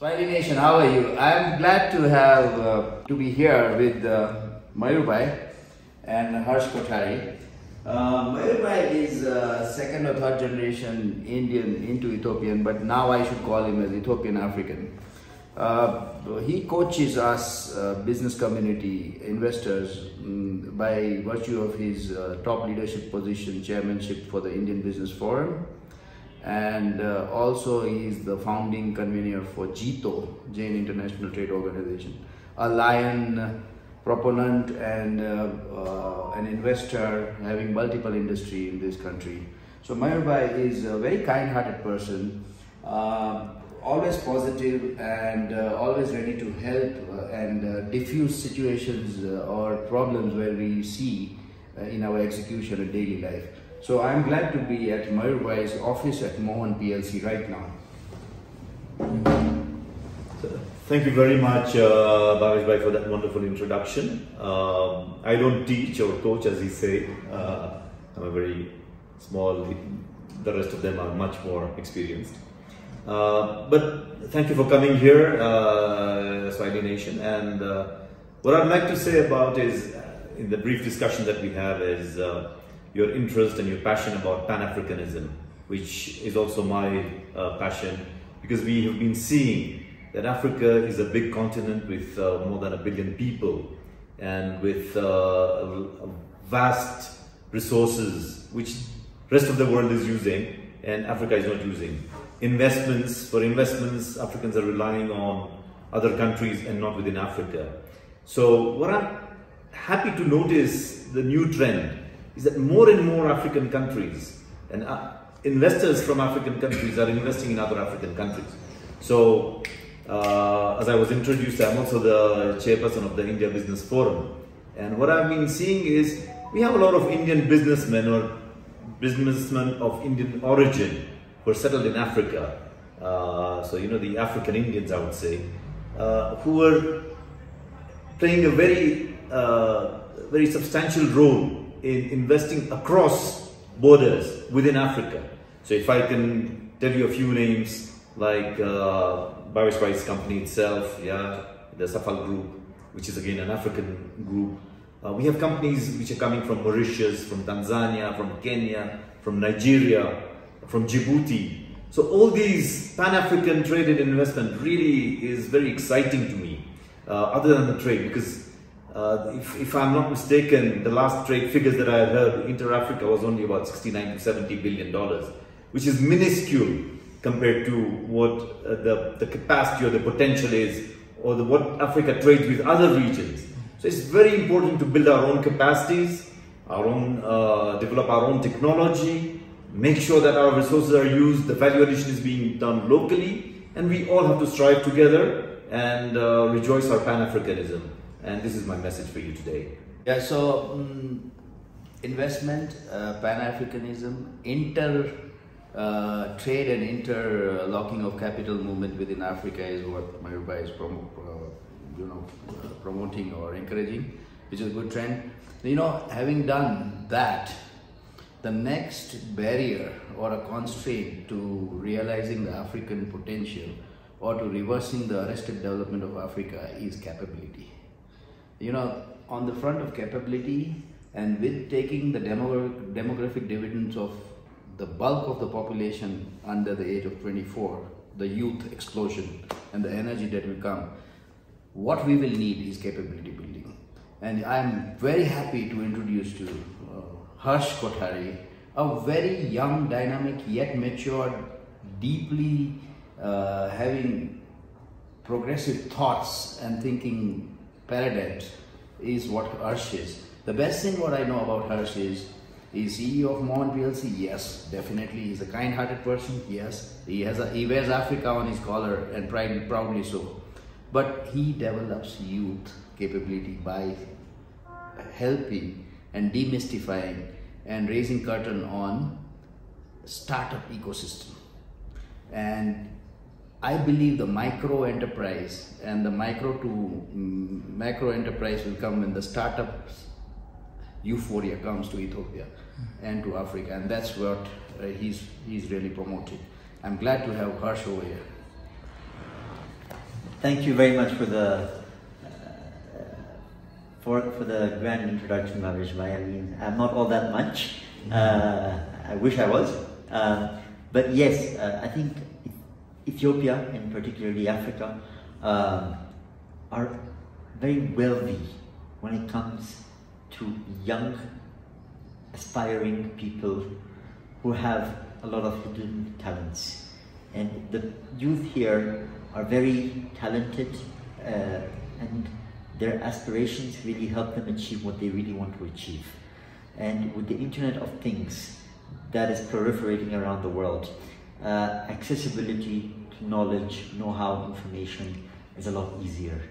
Swahili Nation, how are you? I'm glad to have to be here with Mayurbhai and Harsh Kothari. Mayurbhai is second or third generation Indian into Ethiopian, but now I should call him as Ethiopian African. He coaches us business community investors by virtue of his top leadership position, chairmanship for the Indian Business Forum, and also he is the founding convener for JITO, Jain International Trade Organization, a lion proponent and an investor having multiple industry in this country. So Mayurbhai is a very kind-hearted person, always positive and always ready to help and diffuse situations or problems where we see in our execution of daily life. So I'm glad to be at Mayurbhai's office at Mohan PLC right now. Thank you very much, Bhavesh Bhai, for that wonderful introduction. I don't teach or coach, as he say. I'm a very small. The rest of them are much more experienced. But thank you for coming here, Swahili Nation. And what I'd like to say about is, in the brief discussion that we have, is your interest and your passion about Pan-Africanism, which is also my passion, because we have been seeing that Africa is a big continent with more than 1 billion people and with vast resources which rest of the world is using and Africa is not using. For investments, Africans are relying on other countries and not within Africa. So what I'm happy to notice, the new trend, is that more and more African countries and investors from African countries are investing in other African countries. So as I was introduced, I'm also the chairperson of the India Business Forum. And what I've been seeing is we have a lot of Indian businessmen or businessmen of Indian origin who are settled in Africa. So, you know, the African Indians, I would say, who are playing a very substantial role in investing across borders within Africa. So if I can tell you a few names, like Bhavesh Bhai's company itself, yeah, the Safal Group, which is again an African group. We have companies which are coming from Mauritius, from Tanzania, from Kenya, from Nigeria, from Djibouti. So all these Pan-African trade and investment really is very exciting to me, other than the trade, because if I'm not mistaken, the last trade figures that I had heard, inter-Africa was only about $69 to $70 billion, which is minuscule compared to what the capacity or the potential is, or what Africa trades with other regions. So it's very important to build our own capacities, develop our own technology, make sure that our resources are used, the value addition is being done locally, and we all have to strive together and rejoice our Pan-Africanism. And this is my message for you today. Yeah, so investment, Pan-Africanism, trade and interlocking of capital movement within Africa is what Mayurbhai is promoting or encouraging, which is a good trend. You know, having done that, the next barrier or a constraint to realizing the African potential or to reversing the arrested development of Africa is capability. You know, on the front of capability and with taking the demographic dividends of the bulk of the population under the age of 24, the youth explosion and the energy that will come, what we will need is capability building. And I'm very happy to introduce to Harsh Kothari, a very young, dynamic, yet matured, deeply having progressive thoughts and thinking paradigms is what Harsh is. The best thing what I know about Harsh is he's CEO of Mohan PLC. Yes, definitely. He's a kind-hearted person. Yes, he wears Africa on his collar and proudly so. But he develops youth capability by helping and demystifying and raising curtain on startup ecosystem. And I believe the micro enterprise and the micro to macro enterprise will come when the startups euphoria comes to Ethiopia and to Africa, and that's what he's really promoting. I'm glad to have Harsh over here. Thank you very much for the grand introduction, Bhavesh. I'm not all that much. I wish I was. But yes, I think Ethiopia, and particularly Africa, are very wealthy when it comes to young, aspiring people who have a lot of hidden talents. And the youth here are very talented, and their aspirations really help them achieve what they really want to achieve. And with the Internet of Things that is proliferating around the world, accessibility to knowledge, know-how, information is a lot easier.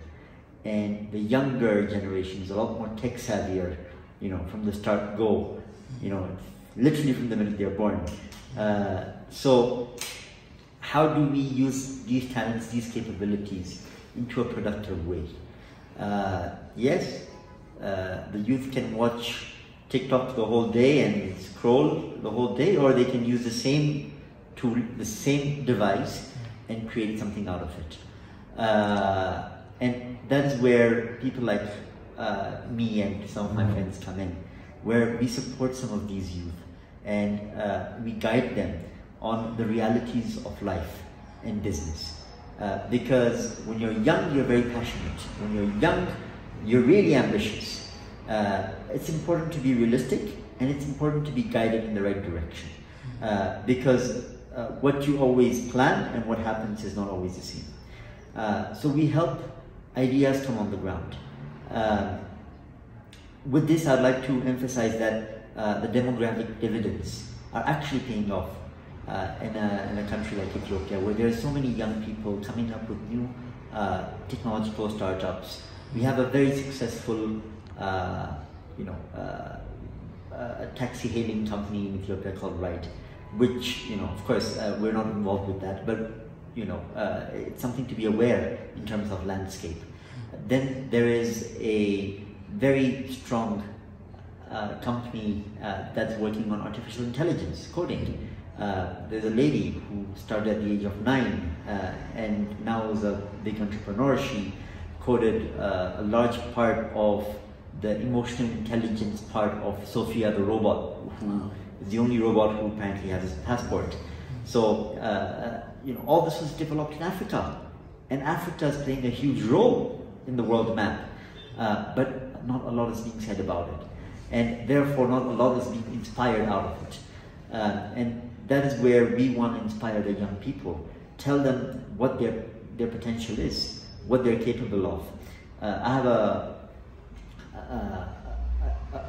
And the younger generation is a lot more tech savvier, from the start go, literally from the minute they're born. So how do we use these talents, these capabilities into a productive way? Yes, the youth can watch TikTok the whole day and scroll the whole day, or they can use the same tool, the same device, and create something out of it. And that's where people like me and some of my friends come in, where we support some of these youth and we guide them on the realities of life and business. Because when you're young, you're very passionate. When you're young, you're really ambitious. It's important to be realistic, and it's important to be guided in the right direction. Because what you always plan and what happens is not always the same. So we help ideas come on the ground. With this, I'd like to emphasize that the demographic dividends are actually paying off in a country like Ethiopia, where there are so many young people coming up with new technological startups. We have a very successful taxi hailing company in Ethiopia called Ride, which, of course, we're not involved with that, but it's something to be aware in terms of landscape. Then there is a very strong company that's working on artificial intelligence, coding. There's a lady who started at the age of 9 and now is a big entrepreneur. She coded a large part of the emotional intelligence part of Sophia the robot, who is the only robot who apparently has a passport. So, all this was developed in Africa, and Africa is playing a huge role in the world map, but not a lot is being said about it, and therefore not a lot is being inspired out of it. And that is where we want to inspire the young people, tell them what their potential is, what they're capable of. I have a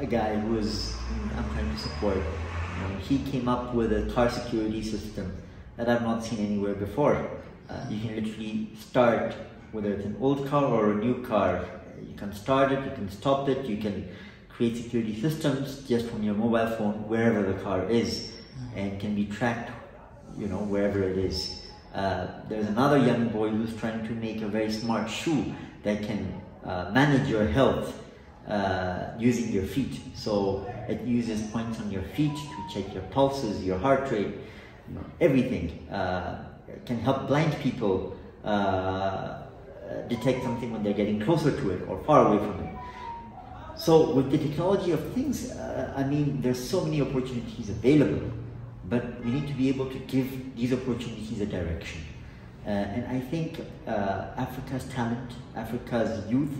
guy who I'm trying to support. He came up with a car security system that I've not seen anywhere before. You can literally start, whether it's an old car or a new car, you can start it, you can stop it, you can create security systems just from your mobile phone wherever the car is, and can be tracked, wherever it is. There's another young boy who's trying to make a very smart shoe that can manage your health using your feet. So it uses points on your feet to check your pulses, your heart rate, everything. It can help blind people detect something when they're getting closer to it or far away from it. So with the technology of things, there's so many opportunities available, but we need to be able to give these opportunities a direction. And I think Africa's talent, Africa's youth,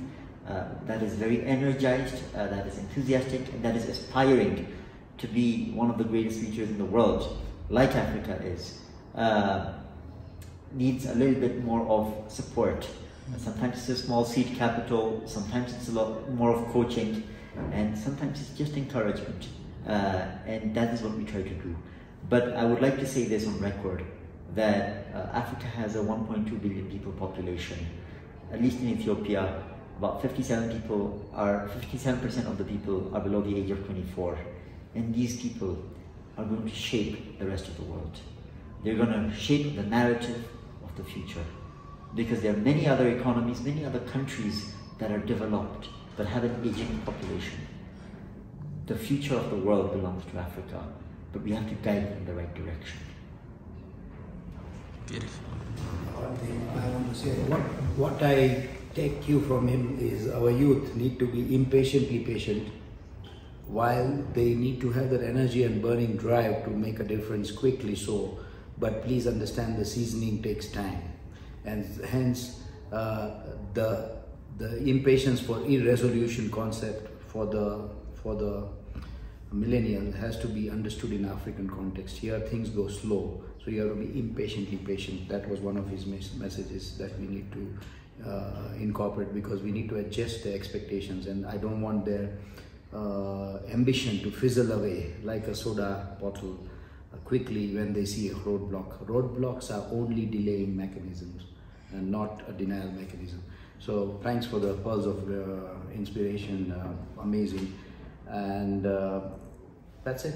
that is very energized, that is enthusiastic, and that is aspiring to be one of the greatest leaders in the world, like Africa is, needs a little bit more of support. Sometimes it's a small seed capital, sometimes it's a lot more of coaching, and sometimes it's just encouragement. And that is what we try to do. But I would like to say this on record, that Africa has a 1.2 billion people population. At least in Ethiopia, about 57% of the people are below the age of 24. And these people are going to shape the rest of the world. They're going to shape the narrative of the future. Because there are many other economies, many other countries that are developed but have an aging population. The future of the world belongs to Africa, but we have to guide it in the right direction. Beautiful. One thing I want to say, what I take cue from him is our youth need to be impatiently patient, while they need to have that energy and burning drive to make a difference quickly. So, but please understand the seasoning takes time, and hence the impatience for irresolution concept for the millennial has to be understood in African context. Here things go slow, so you have to be impatiently patient. That was one of his messages that we need to incorporate, because we need to adjust the expectations, and I don't want their ambition to fizzle away like a soda bottle quickly when they see a roadblock. Roadblocks are only delaying mechanisms and not a denial mechanism. So thanks for the pulse of inspiration, amazing, and that's it.